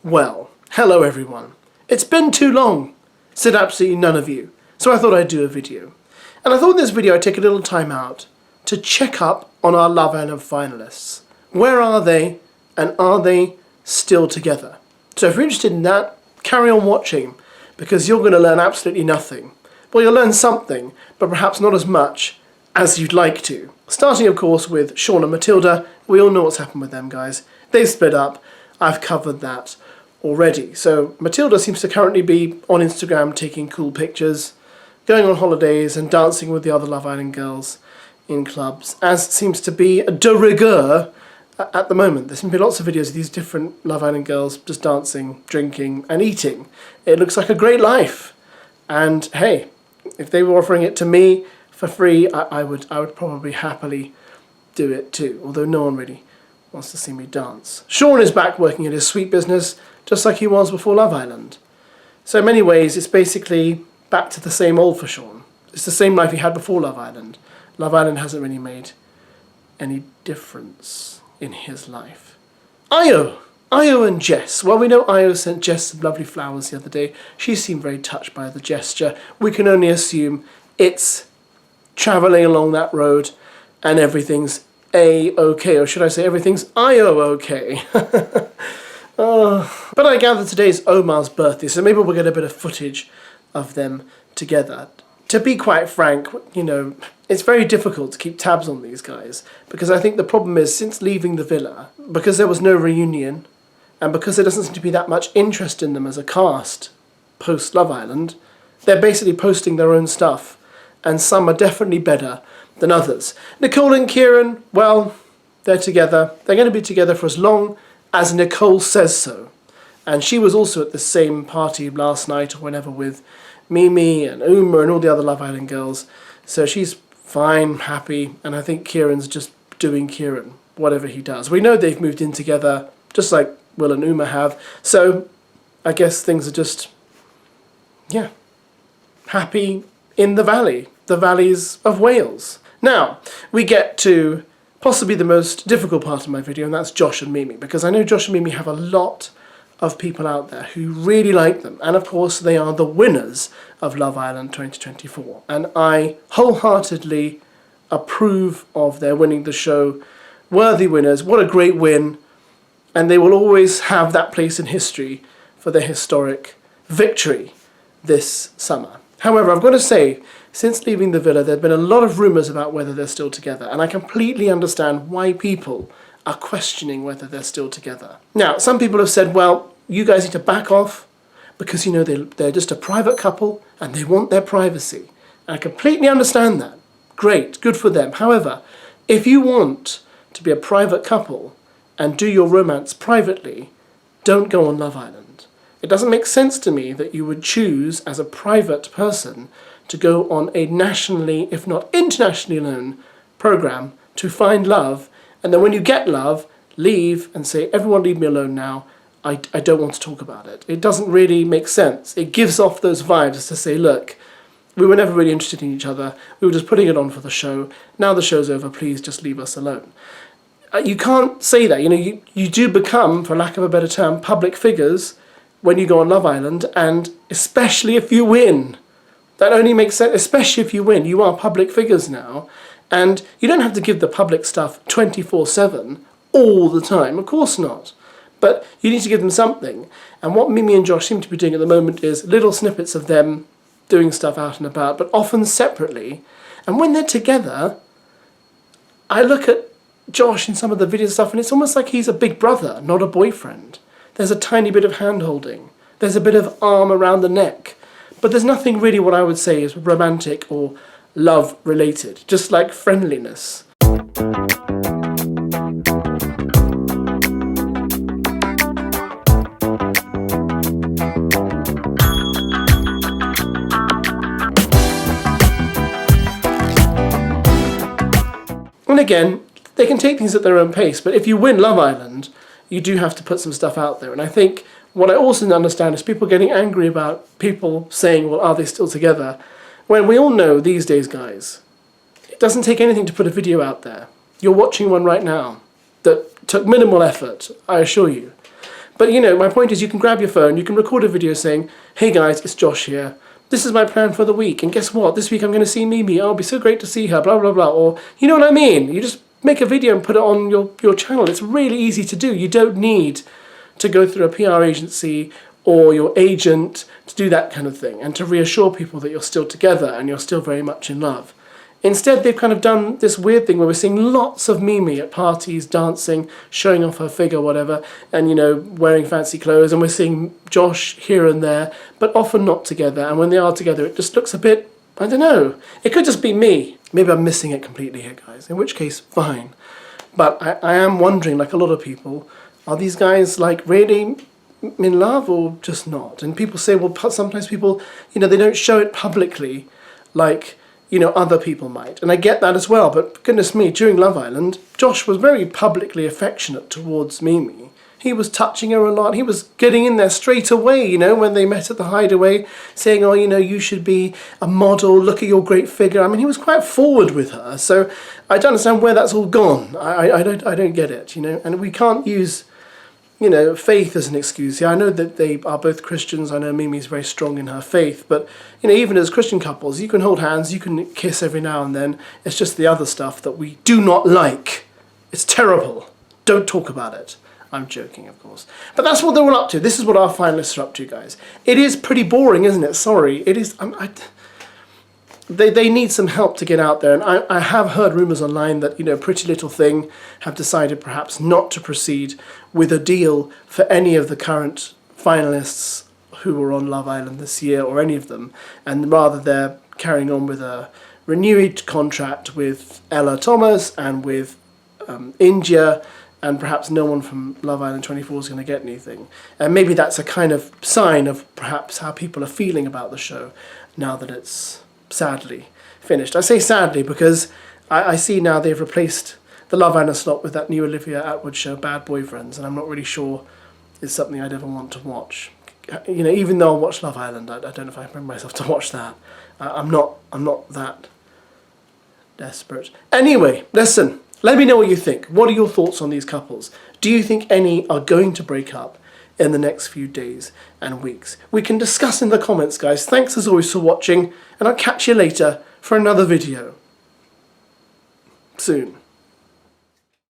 Well, hello everyone. It's been too long, said absolutely none of you, so I thought I'd do a video. And I thought in this video I'd take a little time out to check up on our Love Island finalists. Where are they, and are they still together? So if you're interested in that, carry on watching, because you're going to learn absolutely nothing. Well, you'll learn something, but perhaps not as much as you'd like to. Starting, of course, with Sha and Matilda. We all know what's happened with them, guys. They've split up. I've covered that already. So Matilda seems to currently be on Instagram taking cool pictures, going on holidays and dancing with the other Love Island girls in clubs, as seems to be de rigueur at the moment. There seem to be lots of videos of these different Love Island girls just dancing, drinking and eating. It looks like a great life. And hey, if they were offering it to me for free, I would probably happily do it too, although no one really wants to see me dance. Sean is back working at his sweet business, just like he was before Love Island. So in many ways, it's basically back to the same old for Sean. It's the same life he had before Love Island. Love Island hasn't really made any difference in his life. Io and Jess. Well, we know Io sent Jess some lovely flowers the other day. She seemed very touched by the gesture. We can only assume it's travelling along that road and everything's A-okay, or should I say everything's Io-okay. But I gather today's Omar's birthday, so maybe we'll get a bit of footage of them together. To be quite frank, you know, it's very difficult to keep tabs on these guys, because I think the problem is, since leaving the villa, because there was no reunion, and because there doesn't seem to be that much interest in them as a cast post Love Island, they're basically posting their own stuff, and some are definitely better than others. Nicole and Kieran, well, they're together. They're going to be together for as long as Nicole says so. And she was also at the same party last night or whenever with MIMII and Uma and all the other Love Island girls. So she's fine, happy, and I think Kieran's just doing Kieran, whatever he does. We know they've moved in together, just like Will and Uma have. So I guess things are just, yeah, happy in the valley, the valleys of Wales. Now, we get to possibly the most difficult part of my video, and that's Josh and MIMII, because I know Josh and MIMII have a lot of people out there who really like them, and of course they are the winners of Love Island 2024, and I wholeheartedly approve of their winning the show. Worthy winners, what a great win, and they will always have that place in history for their historic victory this summer. However, I've got to say, since leaving the villa, there have been a lot of rumours about whether they're still together, and I completely understand why people are questioning whether they're still together. Now, some people have said, well, you guys need to back off because, you know, they're just a private couple and they want their privacy. And I completely understand that. Great, good for them. However, if you want to be a private couple and do your romance privately, don't go on Love Island. It doesn't make sense to me that you would choose, as a private person, to go on a nationally, if not internationally known programme to find love, and then when you get love, leave and say, everyone leave me alone now, I don't want to talk about it. It doesn't really make sense. It gives off those vibes as to say, look, we were never really interested in each other, we were just putting it on for the show, now the show's over, please just leave us alone. You can't say that. You know, you do become, for lack of a better term, public figures when you go on Love Island, and especially if you win. That only makes sense, especially if you win. You are public figures now, and you don't have to give the public stuff 24/7 all the time, of course not. But you need to give them something. And what MIMII and Josh seem to be doing at the moment is little snippets of them doing stuff out and about, but often separately. And when they're together, I look at Josh in some of the video stuff, and it's almost like he's a big brother, not a boyfriend. There's a tiny bit of hand-holding. There's a bit of arm around the neck. But there's nothing really what I would say is romantic or love-related, just like friendliness. And again, they can take things at their own pace, but if you win Love Island, you do have to put some stuff out there. And I think what I also understand is people getting angry about people saying, well, are they still together? When we all know these days, guys, it doesn't take anything to put a video out there. You're watching one right now that took minimal effort, I assure you. But, you know, my point is you can grab your phone, you can record a video saying, hey guys, it's Josh here. This is my plan for the week. And guess what? This week I'm going to see MIMII. Oh, it'll be so great to see her, blah, blah, blah. Or, you know what I mean? You just make a video and put it on your channel. It's really easy to do. You don't need to go through a PR agency or your agent to do that kind of thing and to reassure people that you're still together and you're still very much in love. Instead, they've kind of done this weird thing where we're seeing lots of MIMII at parties, dancing, showing off her figure, whatever, and, you know, wearing fancy clothes, and we're seeing Josh here and there, but often not together, and when they are together, it just looks a bit, I don't know, it could just be me. Maybe I'm missing it completely here, guys, in which case, fine. But I am wondering, like a lot of people, are these guys, like, really in love or just not? And people say, well, sometimes people, you know, they don't show it publicly, like, you know, other people might. And I get that as well, but goodness me, during Love Island, Josh was very publicly affectionate towards MIMII. He was touching her a lot. He was getting in there straight away, you know, when they met at the Hideaway, saying, oh, you know, you should be a model, look at your great figure. I mean, he was quite forward with her. So I don't understand where that's all gone. I don't get it, you know, and we can't use, you know, faith as an excuse. Yeah, I know that they are both Christians. I know MIMI's very strong in her faith. But, you know, even as Christian couples, you can hold hands, you can kiss every now and then. It's just the other stuff that we do not like. It's terrible. Don't talk about it. I'm joking, of course. But that's what they're all up to. This is what our finalists are up to, guys. It is pretty boring, isn't it? Sorry. It is... They need some help to get out there, and I have heard rumours online that, you know, Pretty Little Thing have decided perhaps not to proceed with a deal for any of the current finalists who were on Love Island this year, or any of them, and rather they're carrying on with a renewed contract with Ella Thomas and with India, and perhaps no one from Love Island 24 is going to get anything. And maybe that's a kind of sign of perhaps how people are feeling about the show now that it's sadly finished. I say sadly because I see now they've replaced the Love Island slot with that new Olivia Atwood show, Bad Boyfriends, and I'm not really sure it's something I'd ever want to watch. You know, even though I watch Love Island, I don't know if I bring myself to watch that. I'm not that desperate. Anyway, listen, let me know what you think. What are your thoughts on these couples? Do you think any are going to break up in the next few days and weeks? We can discuss in the comments, guys. Thanks as always for watching, and I'll catch you later for another video soon.